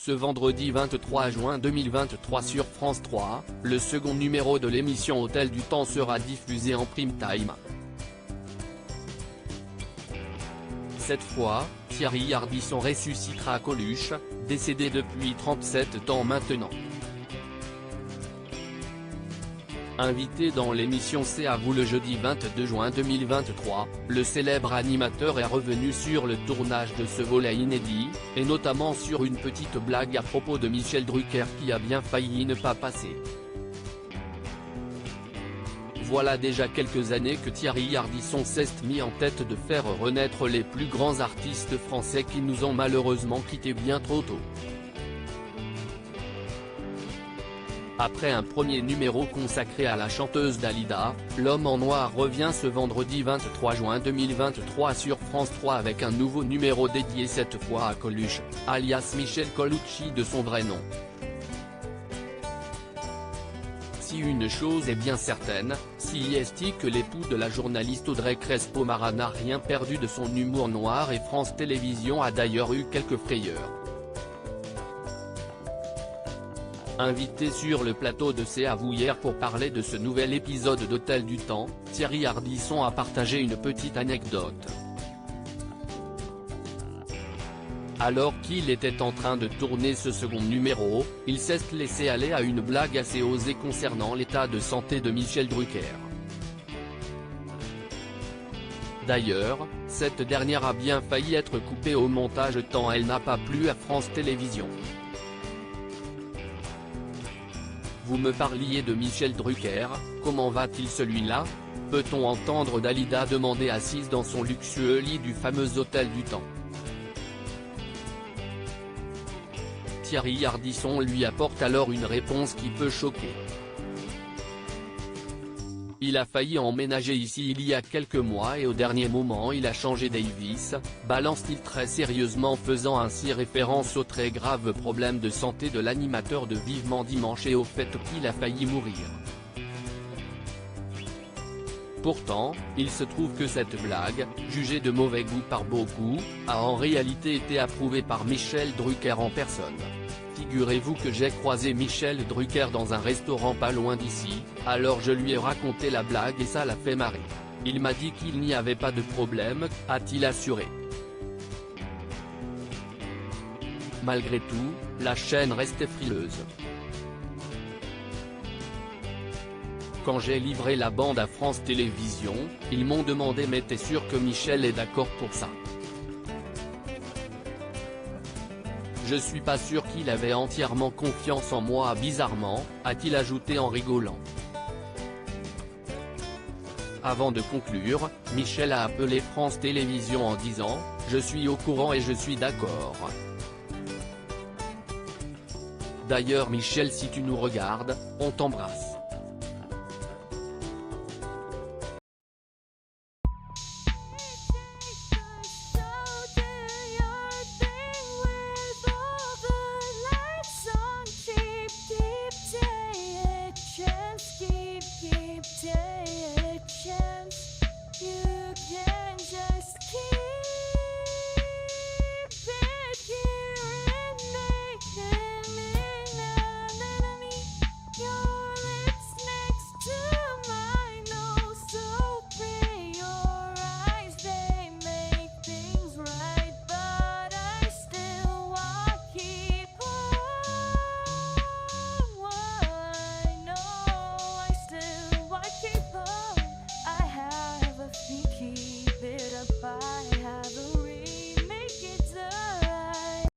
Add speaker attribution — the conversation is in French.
Speaker 1: Ce vendredi 23 juin 2023 sur France 3, le second numéro de l'émission Hôtel du Temps sera diffusé en prime time. Cette fois, Thierry Ardisson ressuscitera Coluche, décédé depuis 37 ans maintenant. Invité dans l'émission C'est à vous le jeudi 22 juin 2023, le célèbre animateur est revenu sur le tournage de ce volet inédit, et notamment sur une petite blague à propos de Michel Drucker qui a bien failli ne pas passer. Voilà déjà quelques années que Thierry Ardisson s'est mis en tête de faire renaître les plus grands artistes français qui nous ont malheureusement quittés bien trop tôt. Après un premier numéro consacré à la chanteuse Dalida, l'homme en noir revient ce vendredi 23 juin 2023 sur France 3 avec un nouveau numéro dédié cette fois à Coluche, alias Michel Colucci de son vrai nom. Si une chose est bien certaine, si est que l'époux de la journaliste Audrey Crespo-Mara n'a rien perdu de son humour noir et France Télévisions a d'ailleurs eu quelques frayeurs. Invité sur le plateau de C'est à vous hier pour parler de ce nouvel épisode d'Hôtel du Temps, Thierry Ardisson a partagé une petite anecdote. Alors qu'il était en train de tourner ce second numéro, il s'est laissé aller à une blague assez osée concernant l'état de santé de Michel Drucker. D'ailleurs, cette dernière a bien failli être coupée au montage tant elle n'a pas plu à France Télévisions. Vous me parliez de Michel Drucker, comment va-t-il celui-là ? Peut-on entendre Dalida demander assise dans son luxueux lit du fameux Hôtel du Temps. Thierry Ardisson lui apporte alors une réponse qui peut choquer. Il a failli emménager ici il y a quelques mois et au dernier moment il a changé Davis, balance-t-il très sérieusement faisant ainsi référence aux très graves problèmes de santé de l'animateur de Vivement Dimanche et au fait qu'il a failli mourir. Pourtant, il se trouve que cette blague, jugée de mauvais goût par beaucoup, a en réalité été approuvée par Michel Drucker en personne. Figurez-vous que j'ai croisé Michel Drucker dans un restaurant pas loin d'ici, alors je lui ai raconté la blague et ça l'a fait marrer. Il m'a dit qu'il n'y avait pas de problème, a-t-il assuré. Malgré tout, la chaîne restait frileuse. Quand j'ai livré la bande à France Télévisions, ils m'ont demandé mais t'es sûr que Michel est d'accord pour ça ? Je suis pas sûr qu'il avait entièrement confiance en moi bizarrement, a-t-il ajouté en rigolant. Avant de conclure, Michel a appelé France Télévisions en disant « Je suis au courant et je suis d'accord ». D'ailleurs Michel si tu nous regardes, on t'embrasse.